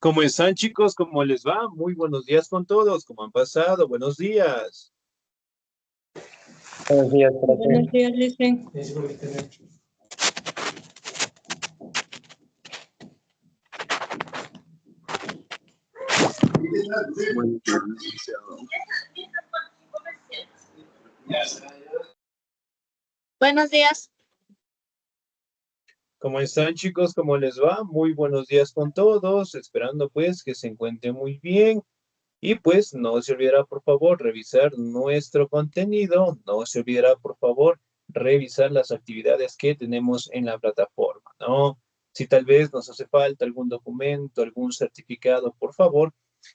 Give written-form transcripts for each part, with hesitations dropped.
¿Cómo están, chicos? ¿Cómo les va? Muy buenos días con todos. ¿Cómo han pasado? Buenos días. Buenos días, Buenos profe. días, Lice. Buenos días. ¿Cómo están, chicos? ¿Cómo les va? Muy buenos días con todos. Esperando pues que se encuentren muy bien. Y pues no se olvidará, por favor, revisar nuestro contenido. No se olvidará, por favor, revisar las actividades que tenemos en la plataforma, ¿no? Si tal vez nos hace falta algún documento, algún certificado, por favor,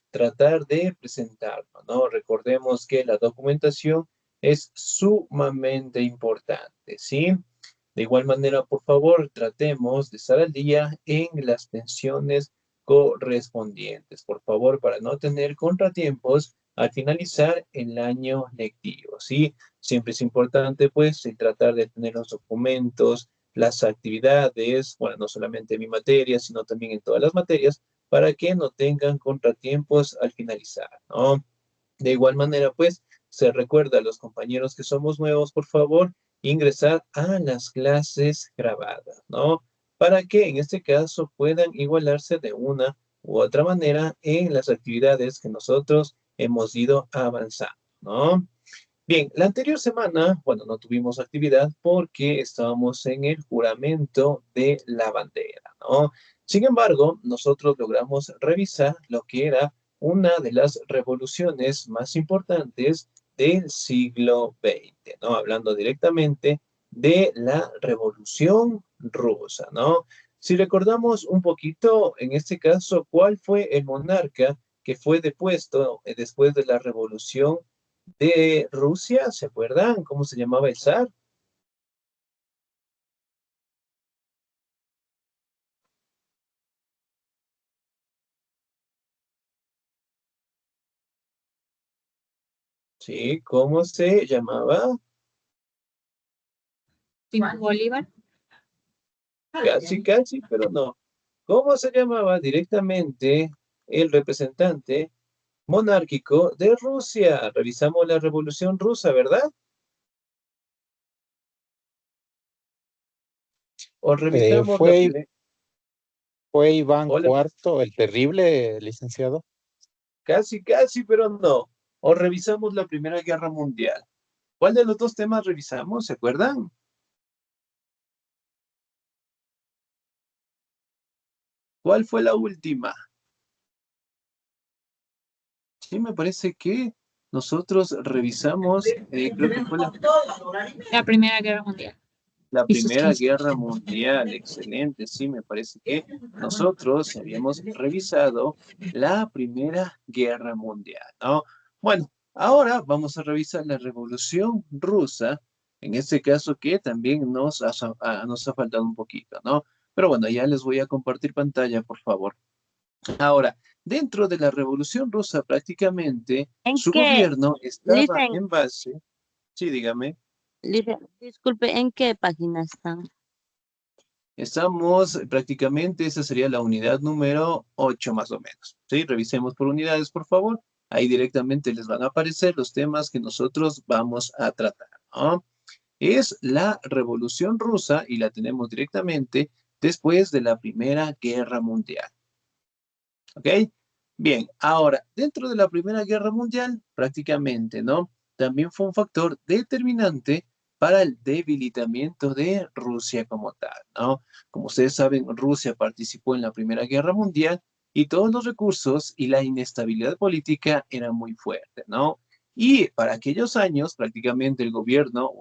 tratar de presentarlo, ¿no? Recordemos que la documentación es sumamente importante, ¿sí? De igual manera, por favor, tratemos de estar al día en las pensiones correspondientes, por favor, para no tener contratiempos al finalizar el año lectivo, ¿sí? Siempre es importante, pues, el tratar de tener los documentos, las actividades, bueno, no solamente en mi materia, sino también en todas las materias, para que no tengan contratiempos al finalizar, ¿no? De igual manera, pues, se recuerda a los compañeros que somos nuevos, por favor, ingresar a las clases grabadas, ¿no? Para que en este caso puedan igualarse de una u otra manera en las actividades que nosotros hemos ido avanzando, ¿no? Bien, la anterior semana, bueno, no tuvimos actividad porque estábamos en el juramento de la bandera, ¿no? Sin embargo, nosotros logramos revisar lo que era una de las revoluciones más importantes del siglo XX, ¿no? Hablando directamente de la Revolución Rusa, ¿no? Si recordamos un poquito, en este caso, ¿cuál fue el monarca que fue depuesto después de la Revolución de Rusia? ¿Se acuerdan cómo se llamaba el zar? Sí, ¿cómo se llamaba? Simón Bolívar. Casi, casi, pero no. ¿Cómo se llamaba directamente el representante monárquico de Rusia? Revisamos la Revolución Rusa, ¿verdad? O revisamos la Fue, primera. fue Iván Hola, Cuarto, el terrible, licenciado. casi, casi, pero no. O revisamos la Primera Guerra Mundial. ¿Cuál de los dos temas revisamos? ¿Se acuerdan? ¿Cuál fue la última? Sí, me parece que nosotros revisamos, creo que fue La Primera Guerra Mundial la y sus Primera consecuencias. Guerra Mundial. Excelente, sí, me parece que nosotros habíamos revisado la Primera Guerra Mundial, ¿no? Bueno, ahora vamos a revisar la Revolución Rusa, en este caso que también nos ha faltado un poquito, ¿no? Pero bueno, ya les voy a compartir pantalla, por favor. Ahora, dentro de la Revolución Rusa prácticamente ¿En su qué? gobierno estaba Listen, en base, sí, dígame, disculpe, ¿en qué página están? estamos prácticamente, esa sería la unidad número 8 más o menos, ¿sí? Revisemos por unidades, por favor. Ahí directamente les van a aparecer los temas que nosotros vamos a tratar, ¿no? Es la Revolución Rusa y la tenemos directamente después de la Primera Guerra Mundial. ¿Ok? Bien, ahora, dentro de la Primera Guerra Mundial, prácticamente, ¿no? También fue un factor determinante para el debilitamiento de Rusia como tal, ¿no? Como ustedes saben, Rusia participó en la Primera Guerra Mundial y todos los recursos y la inestabilidad política eran muy fuertes, ¿no? Y para aquellos años, prácticamente el gobierno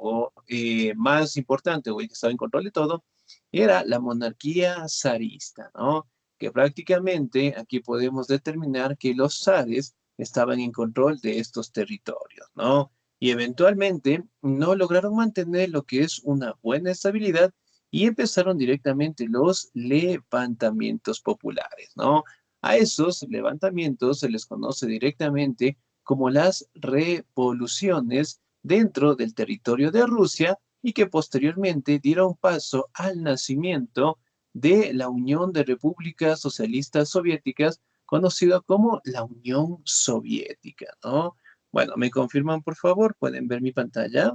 más importante o el que estaba en control de todo, era la monarquía zarista, ¿no? Que prácticamente aquí podemos determinar que los zares estaban en control de estos territorios, ¿no? Y eventualmente no lograron mantener lo que es una buena estabilidad y empezaron directamente los levantamientos populares, ¿no? A esos levantamientos se les conoce directamente como las revoluciones dentro del territorio de Rusia y que posteriormente dieron paso al nacimiento de la Unión de Repúblicas Socialistas Soviéticas conocido como la Unión Soviética, ¿no? Bueno, ¿me confirman, por favor? ¿Pueden ver mi pantalla?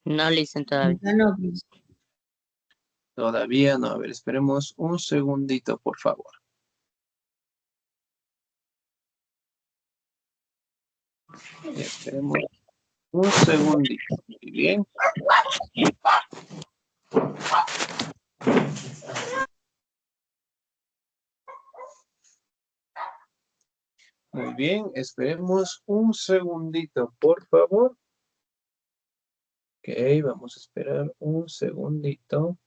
No, listen todavía. Todavía no. A ver, esperemos un segundito, por favor. Esperemos un segundito. Muy bien. Muy bien, esperemos un segundito, por favor. Ok, vamos a esperar un segundito.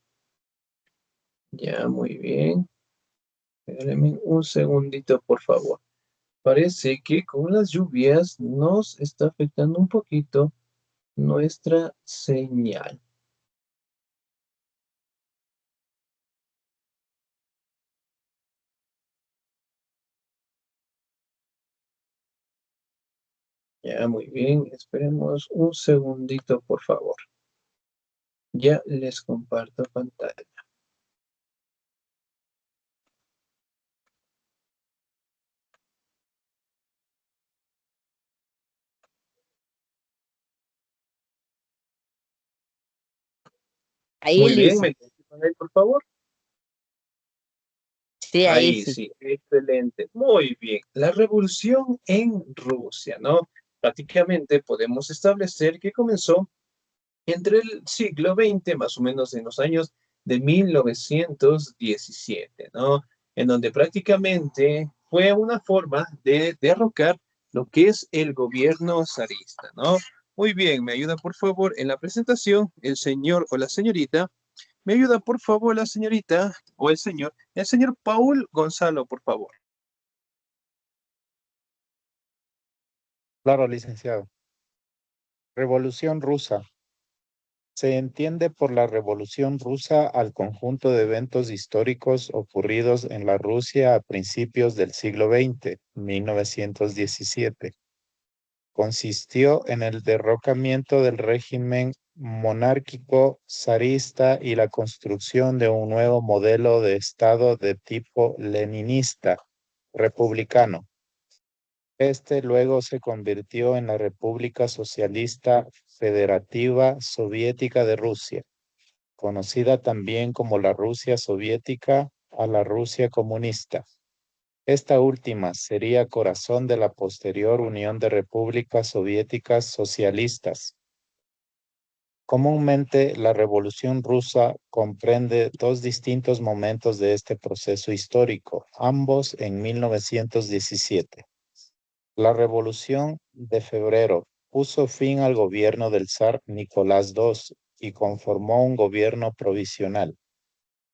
Ya, muy bien. Espérenme un segundito, por favor. Parece que con las lluvias nos está afectando un poquito nuestra señal. Ya, muy bien. Esperemos un segundito, por favor. Ya les comparto pantalla. Ahí, Muy bien, listen. ¿me confirman ahí, por favor? Sí, ahí Ahí sí. sí, excelente. Muy bien. La revolución en Rusia, ¿no? Prácticamente podemos establecer que comenzó entre el siglo XX, más o menos en los años de 1917, ¿no? En donde prácticamente fue una forma de derrocar lo que es el gobierno zarista, ¿no? Muy bien, me ayuda por favor en la presentación el señor o la señorita. Me ayuda por favor la señorita o el señor Paul Gonzalo, por favor. Claro, licenciado. Revolución rusa. Se entiende por la Revolución rusa al conjunto de eventos históricos ocurridos en la Rusia a principios del siglo XX, 1917. Consistió en el derrocamiento del régimen monárquico zarista y la construcción de un nuevo modelo de Estado de tipo leninista, republicano. Este luego se convirtió en la República Socialista Federativa Soviética de Rusia, conocida también como la Rusia Soviética a la Rusia Comunista. Esta última sería corazón de la posterior Unión de Repúblicas Soviéticas Socialistas. Comúnmente, la Revolución Rusa comprende dos distintos momentos de este proceso histórico, ambos en 1917. La Revolución de Febrero puso fin al gobierno del zar Nicolás II y conformó un gobierno provisional.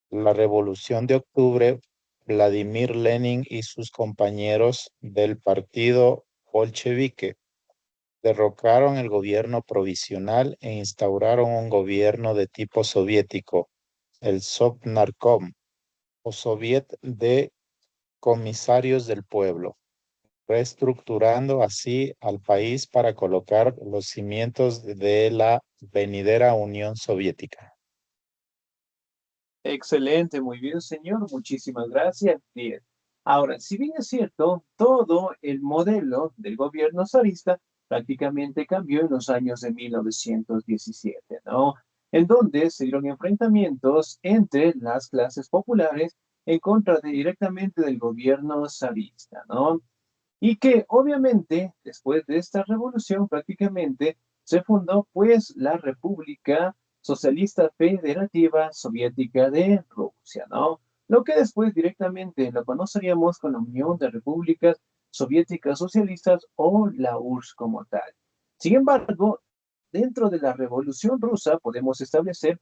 La Revolución de Octubre, Vladimir Lenin y sus compañeros del partido bolchevique derrocaron el gobierno provisional e instauraron un gobierno de tipo soviético, el Sovnarkom, o Soviet de Comisarios del Pueblo, reestructurando así al país para colocar los cimientos de la venidera Unión Soviética. Excelente, muy bien, señor. Muchísimas gracias. Bien. Ahora, si bien es cierto, todo el modelo del gobierno zarista prácticamente cambió en los años de 1917, ¿no? En donde se dieron enfrentamientos entre las clases populares en contra directamente del gobierno zarista, ¿no? Y que obviamente después de esta revolución prácticamente se fundó pues la República Socialista Federativa Soviética de Rusia, ¿no? Lo que después directamente lo conoceríamos con la Unión de Repúblicas Soviéticas Socialistas o la URSS como tal. Sin embargo, dentro de la Revolución Rusa podemos establecer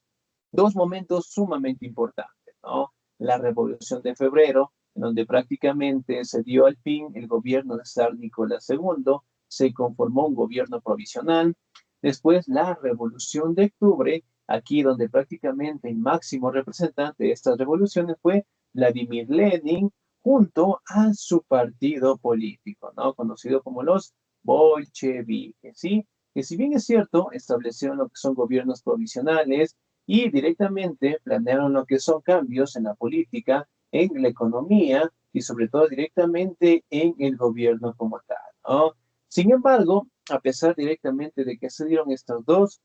dos momentos sumamente importantes, ¿no? La Revolución de Febrero, en donde prácticamente se dio al fin el gobierno de Zar Nicolás II, se conformó un gobierno provisional. Después la Revolución de Octubre, aquí donde prácticamente el máximo representante de estas revoluciones fue Vladimir Lenin, junto a su partido político, ¿no? Conocido como los bolcheviques, ¿sí? Que si bien es cierto, establecieron lo que son gobiernos provisionales, y directamente planearon lo que son cambios en la política, en la economía y sobre todo directamente en el gobierno como tal, ¿no? Sin embargo, a pesar directamente de que se dieron estas dos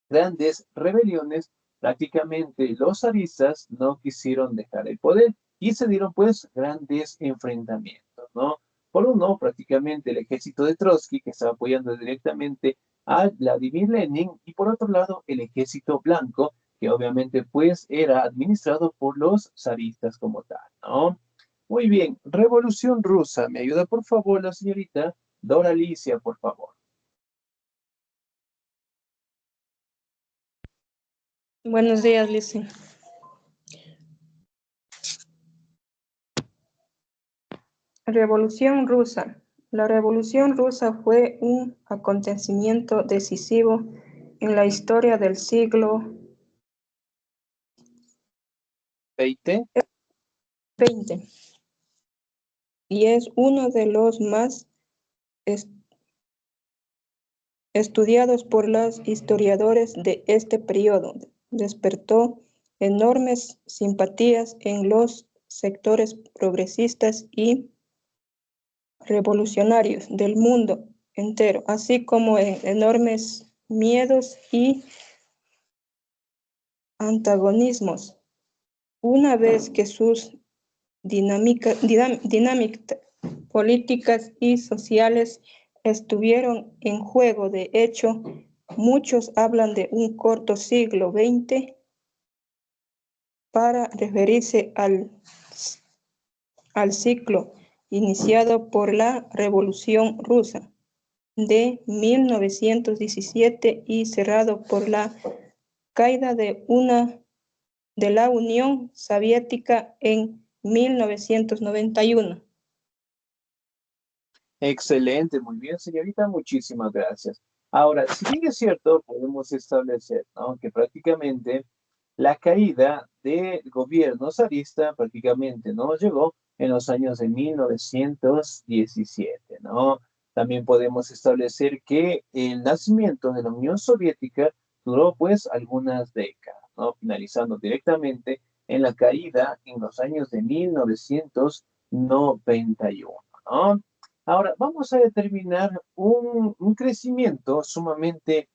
grandes rebeliones, prácticamente los zaristas no quisieron dejar el poder y se dieron pues grandes enfrentamientos, ¿no? Por uno, prácticamente el ejército de Trotsky, que estaba apoyando directamente a Vladimir Lenin, y por otro lado, el ejército blanco, que obviamente pues era administrado por los zaristas como tal, ¿no? Muy bien, Revolución Rusa. ¿Me ayuda por favor la señorita Dora Alicia, por favor? Buenos días, Lizzy. Revolución Rusa. La Revolución Rusa fue un acontecimiento decisivo en la historia del siglo 20. XX y es uno de los más estudiados por los historiadores de este periodo. Despertó enormes simpatías en los sectores progresistas y revolucionarios del mundo entero, así como en enormes miedos y antagonismos. Una vez que sus dinámicas políticas y sociales estuvieron en juego, de hecho, muchos hablan de un corto siglo XX para referirse al ciclo iniciado por la Revolución Rusa de 1917 y cerrado por la caída de la Unión Soviética en 1991. Excelente, muy bien, señorita, muchísimas gracias. Ahora, si bien es cierto, podemos establecer, ¿no?, que prácticamente la caída del gobierno zarista prácticamente no llegó en los años de 1917, ¿no? También podemos establecer que el nacimiento de la Unión Soviética duró pues algunas décadas, ¿no? Finalizando directamente en la caída en los años de 1991, ¿no? Ahora, vamos a determinar un crecimiento sumamente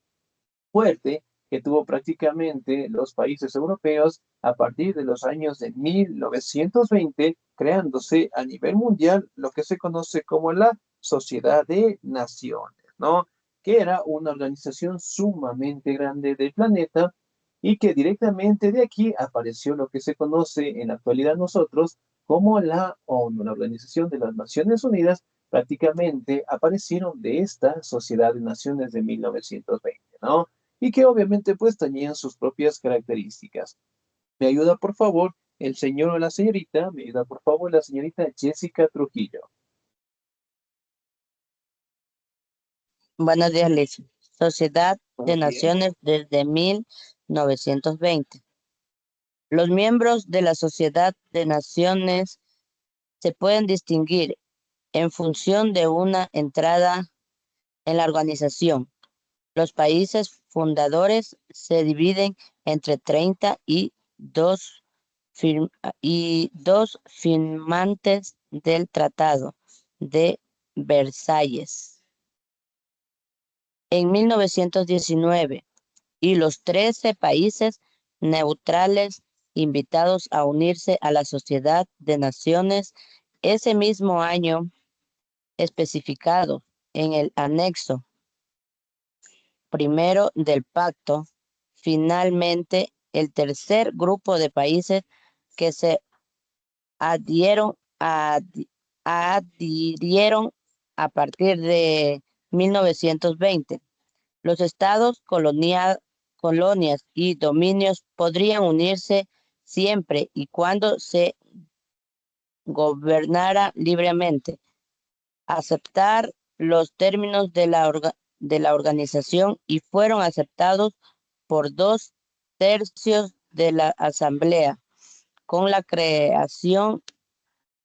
fuerte que tuvo prácticamente los países europeos a partir de los años de 1920, creándose a nivel mundial lo que se conoce como la Sociedad de Naciones, ¿no? Que era una organización sumamente grande del planeta y que directamente de aquí apareció lo que se conoce en la actualidad nosotros como la ONU, la Organización de las Naciones Unidas. Prácticamente aparecieron de esta Sociedad de Naciones de 1920, ¿no? Y que obviamente pues tenían sus propias características. ¿Me ayuda por favor el señor o la señorita? ¿Me ayuda por favor la señorita Jessica Trujillo? Buenos días, Liz. Sociedad de Buenos días. Naciones desde 1920. Los miembros de la Sociedad de Naciones se pueden distinguir en función de una entrada en la organización. Los países fundadores se dividen entre 30 y dos firmantes del Tratado de Versalles en 1919 y los 13 países neutrales invitados a unirse a la Sociedad de Naciones ese mismo año, especificado en el anexo primero del pacto. Finalmente, el tercer grupo de países que se adhirieron a partir de 1920. Los estados, colonias y dominios podrían unirse siempre y cuando se gobernara libremente. Aceptar los términos de la organización y fueron aceptados por 2/3 de la Asamblea. Con la creación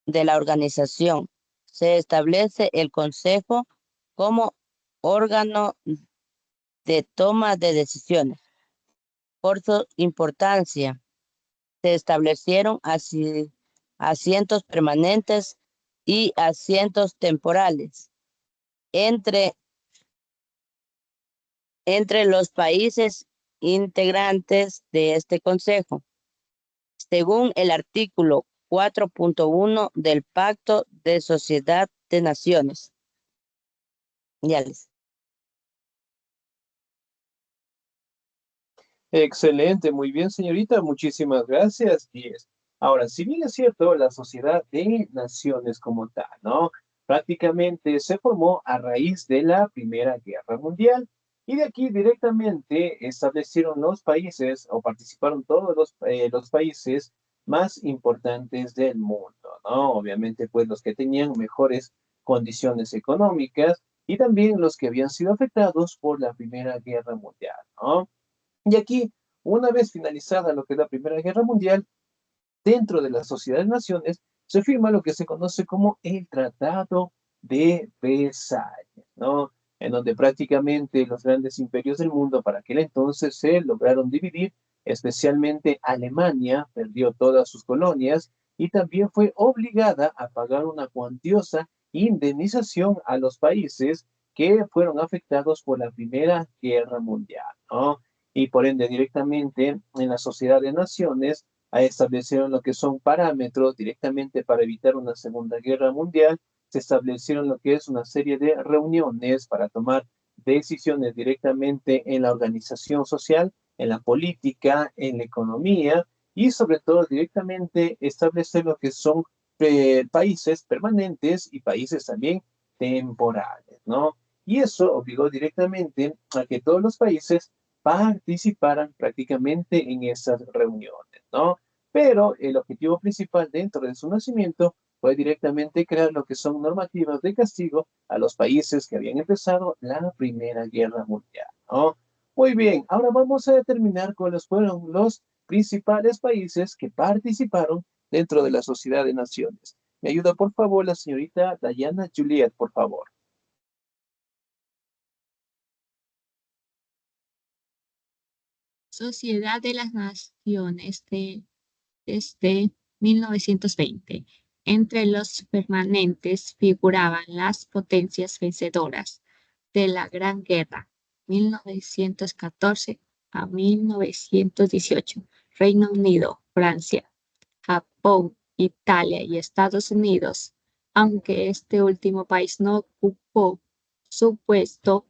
de la organización se establece el Consejo como órgano de toma de decisiones. Por su importancia, se establecieron asientos permanentes y asientos temporales entre los países integrantes de este Consejo, según el artículo 4.1 del Pacto de Sociedad de Naciones. Ya les. Excelente, muy bien, señorita, muchísimas gracias. 10. Ahora, si bien es cierto, la Sociedad de Naciones como tal, ¿no? Prácticamente se formó a raíz de la Primera Guerra Mundial y de aquí directamente establecieron los países o participaron todos los países más importantes del mundo, ¿no? Obviamente, pues los que tenían mejores condiciones económicas y también los que habían sido afectados por la Primera Guerra Mundial, ¿no? Y aquí, una vez finalizada lo que es la Primera Guerra Mundial, dentro de la Sociedad de Naciones se firma lo que se conoce como el Tratado de Versalles, ¿no? En donde prácticamente los grandes imperios del mundo para aquel entonces se lograron dividir, especialmente Alemania perdió todas sus colonias y también fue obligada a pagar una cuantiosa indemnización a los países que fueron afectados por la Primera Guerra Mundial, ¿no? Y por ende directamente en la Sociedad de Naciones establecieron lo que son parámetros directamente para evitar una Segunda Guerra Mundial, se establecieron lo que es una serie de reuniones para tomar decisiones directamente en la organización social, en la política, en la economía y sobre todo directamente establecer lo que son países permanentes y países también temporales, ¿no? Y eso obligó directamente a que todos los países participaran prácticamente en esas reuniones, ¿no? Pero el objetivo principal dentro de su nacimiento fue directamente crear lo que son normativas de castigo a los países que habían empezado la Primera Guerra Mundial, ¿no? Muy bien, ahora vamos a determinar cuáles fueron los principales países que participaron dentro de la Sociedad de Naciones. Me ayuda, por favor, la señorita Diana Juliet, por favor. Sociedad de las Naciones desde 1920. Entre los permanentes figuraban las potencias vencedoras de la Gran Guerra, 1914 a 1918, Reino Unido, Francia, Japón, Italia y Estados Unidos, aunque este último país no ocupó su puesto.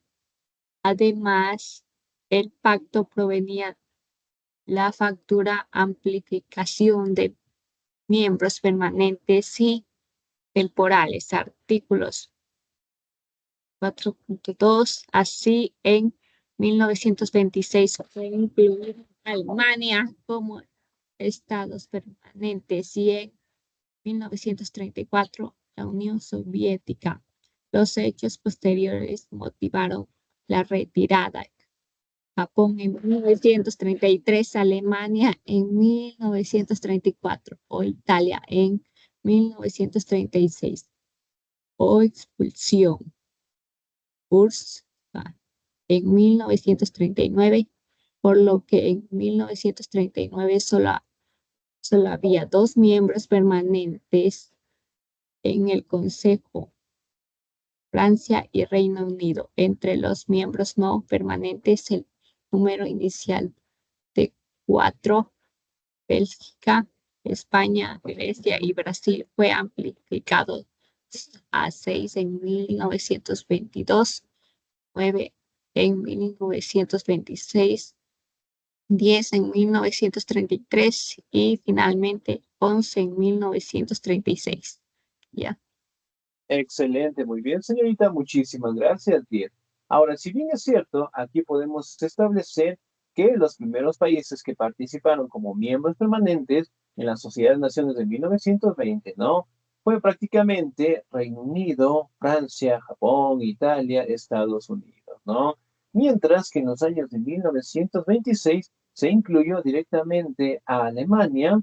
Además, el pacto provenía la factura amplificación de miembros permanentes y temporales, artículos 4.2. Así, en 1926 fue incluida Alemania como estados permanentes y en 1934 la Unión Soviética. Los hechos posteriores motivaron la retirada. Japón en 1933, Alemania en 1934 o Italia en 1936 o expulsión. URSS en 1939, por lo que en 1939 solo había 2 miembros permanentes en el Consejo, Francia y Reino Unido. Entre los miembros no permanentes, el número inicial de 4, Bélgica, España, Grecia y Brasil, fue amplificado a 6 en 1922, 9 en 1926, 10 en 1933 y finalmente 11 en 1936. ¿Ya? Excelente, muy bien, señorita, muchísimas gracias, 10. Ahora, si bien es cierto, aquí podemos establecer que los primeros países que participaron como miembros permanentes en la Sociedad de Naciones de 1920, ¿no? Fue prácticamente Reino Unido, Francia, Japón, Italia, Estados Unidos, ¿no? Mientras que en los años de 1926 se incluyó directamente a Alemania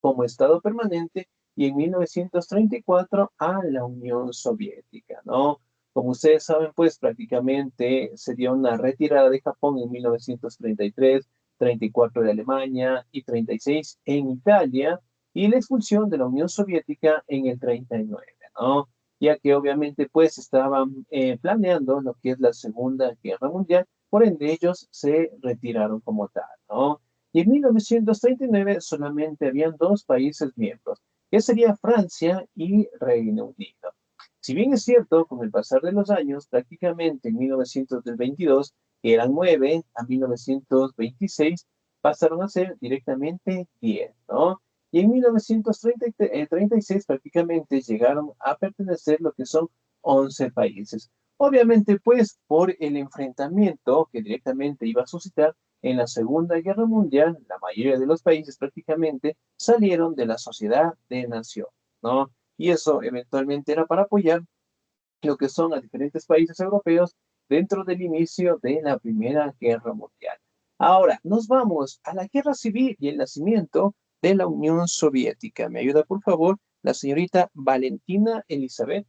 como Estado permanente y en 1934 a la Unión Soviética, ¿no? Como ustedes saben, pues prácticamente se dio una retirada de Japón en 1933, 34 de Alemania y 36 en Italia, y la expulsión de la Unión Soviética en el 39, ¿no? Ya que obviamente pues estaban planeando lo que es la Segunda Guerra Mundial, por ende ellos se retiraron como tal, ¿no? Y en 1939 solamente habían dos países miembros, que sería Francia y Reino Unido. Si bien es cierto, con el pasar de los años, prácticamente en 1922 eran 9, a 1926 pasaron a ser directamente 10, ¿no? Y en 1936 prácticamente llegaron a pertenecer lo que son 11 países. Obviamente, pues, por el enfrentamiento que directamente iba a suscitar en la Segunda Guerra Mundial, la mayoría de los países prácticamente salieron de la Sociedad de Naciones, ¿no? Y eso eventualmente era para apoyar lo que son a diferentes países europeos dentro del inicio de la Primera Guerra Mundial. Ahora, nos vamos a la Guerra Civil y el nacimiento de la Unión Soviética. ¿Me ayuda, por favor, la señorita Valentina Elizabeth?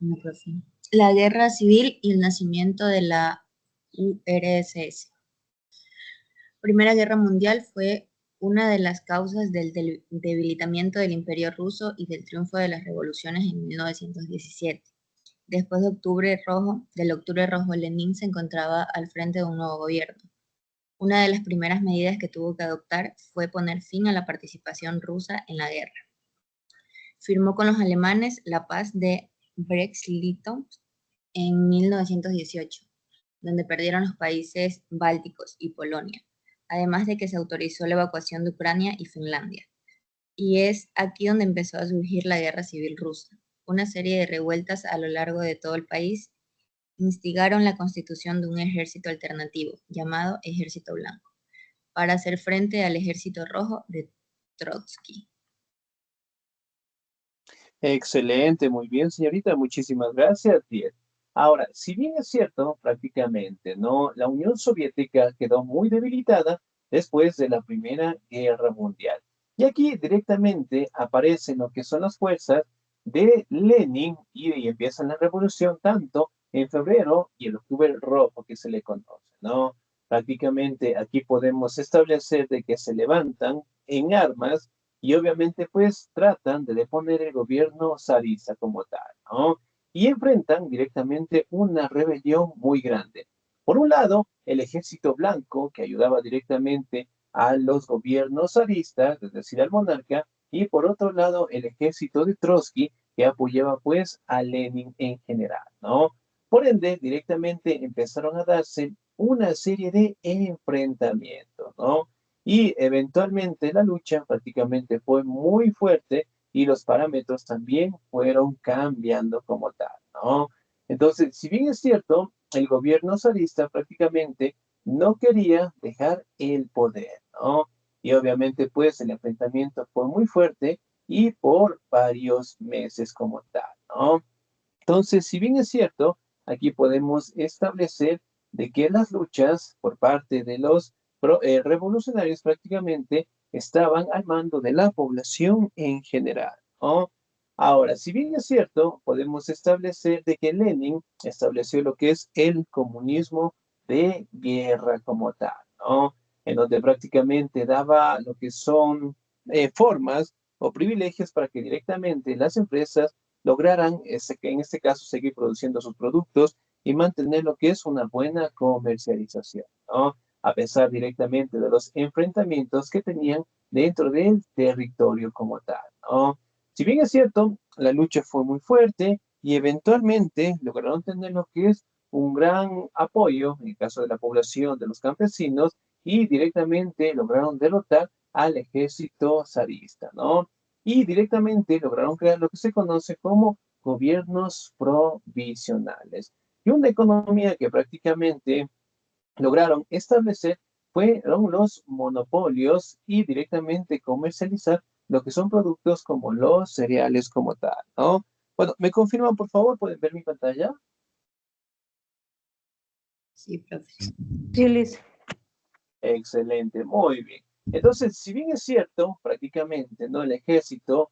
No, profe. La guerra civil y el nacimiento de la URSS. Primera Guerra Mundial fue una de las causas del debilitamiento del Imperio ruso y del triunfo de las revoluciones en 1917. Después del Octubre Rojo, Lenin se encontraba al frente de un nuevo gobierno. Una de las primeras medidas que tuvo que adoptar fue poner fin a la participación rusa en la guerra. Firmó con los alemanes la paz de Brest-Litovsk en 1918, donde perdieron los países bálticos y Polonia, además de que se autorizó la evacuación de Ucrania y Finlandia. Y es aquí donde empezó a surgir la Guerra Civil Rusa. Una serie de revueltas a lo largo de todo el país instigaron la constitución de un ejército alternativo, llamado Ejército Blanco, para hacer frente al Ejército Rojo de Trotsky. Excelente, muy bien, señorita, muchísimas gracias. Bien. Ahora, si bien es cierto, prácticamente, ¿no? La Unión Soviética quedó muy debilitada después de la Primera Guerra Mundial. Y aquí directamente aparecen lo que son las fuerzas de Lenin y empiezan la revolución tanto en febrero y el octubre rojo que se le conoce, ¿no? Prácticamente aquí podemos establecer de que se levantan en armas y obviamente pues tratan de deponer el gobierno zarista como tal, ¿no? Y enfrentan directamente una rebelión muy grande. Por un lado, el ejército blanco que ayudaba directamente a los gobiernos zaristas, es decir, al monarca, y por otro lado, el ejército de Trotsky que apoyaba pues a Lenin en general, ¿no? Por ende, directamente empezaron a darse una serie de enfrentamientos, ¿no? Y eventualmente la lucha prácticamente fue muy fuerte y los parámetros también fueron cambiando como tal, ¿no? Entonces, si bien es cierto, el gobierno zarista prácticamente no quería dejar el poder, ¿no? Y obviamente pues el enfrentamiento fue muy fuerte y por varios meses como tal, ¿no? Entonces, si bien es cierto, aquí podemos establecer de que las luchas por parte de los revolucionarios prácticamente estaban al mando de la población en general, ¿no? Ahora, si bien es cierto, podemos establecer de que Lenin estableció lo que es el comunismo de guerra como tal, ¿no? En donde prácticamente daba lo que son formas o privilegios para que directamente las empresas lograran, en este caso, seguir produciendo sus productos y mantener lo que es una buena comercialización, ¿no? A pesar directamente de los enfrentamientos que tenían dentro del territorio como tal, ¿no? Si bien es cierto, la lucha fue muy fuerte y eventualmente lograron tener lo que es un gran apoyo, en el caso de la población, de los campesinos, y directamente lograron derrotar al ejército zarista, ¿no? Y directamente lograron crear lo que se conoce como gobiernos provisionales. Y una economía que prácticamente lograron establecer fueron los monopolios y directamente comercializar lo que son productos como los cereales como tal, ¿no? Bueno, ¿me confirman, por favor? ¿Pueden ver mi pantalla? Sí, profe. Sí, Liz. Excelente, muy bien. Entonces, si bien es cierto, prácticamente, ¿no? El ejército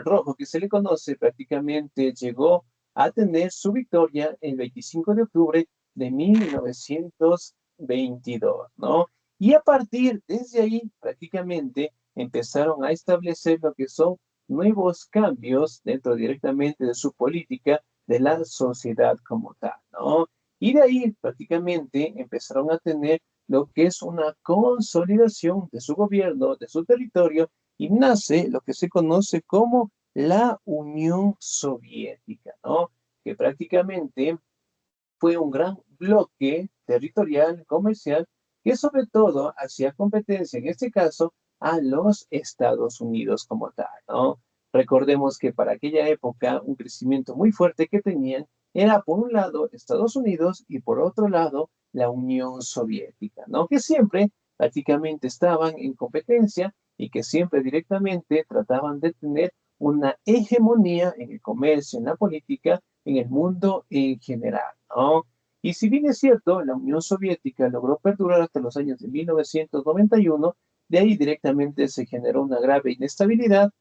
rojo que se le conoce prácticamente llegó a tener su victoria el 25 de octubre de 1922, ¿no? Y a partir desde ahí prácticamente empezaron a establecer lo que son nuevos cambios dentro directamente de su política de la sociedad como tal, ¿no? Y de ahí prácticamente empezaron a tener lo que es una consolidación de su gobierno, de su territorio, y nace lo que se conoce como la Unión Soviética, ¿no? Que prácticamente fue un gran bloque territorial, comercial, que sobre todo hacía competencia, en este caso, a los Estados Unidos como tal, ¿no? Recordemos que para aquella época un crecimiento muy fuerte que tenían era por un lado Estados Unidos y por otro lado la Unión Soviética, ¿no? Que siempre prácticamente estaban en competencia y que siempre directamente trataban de tener una hegemonía en el comercio, en la política, en el mundo en general, ¿no? Y si bien es cierto, la Unión Soviética logró perdurar hasta los años de 1991, de ahí directamente se generó una grave inestabilidad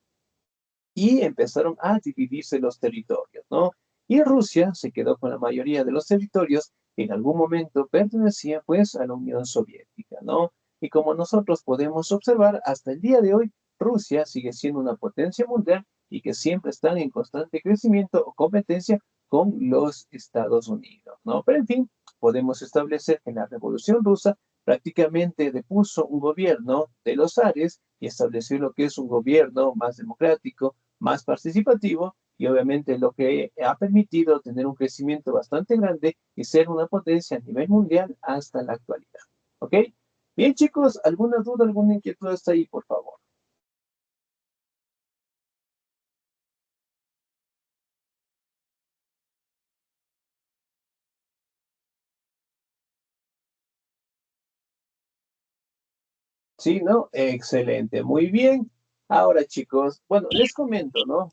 y empezaron a dividirse los territorios, ¿no? Y Rusia se quedó con la mayoría de los territorios que en algún momento pertenecían pues a la Unión Soviética, ¿no? Y como nosotros podemos observar, hasta el día de hoy, Rusia sigue siendo una potencia mundial y que siempre están en constante crecimiento o competencia con los Estados Unidos, ¿no? Pero en fin, podemos establecer que la Revolución Rusa prácticamente depuso un gobierno de los zares y estableció lo que es un gobierno más democrático, más participativo y obviamente lo que ha permitido tener un crecimiento bastante grande y ser una potencia a nivel mundial hasta la actualidad. ¿Ok? Bien, chicos, ¿alguna duda, alguna inquietud hasta ahí, por favor? Sí, ¿no? Excelente, muy bien. Ahora, chicos, bueno, les comento, ¿no?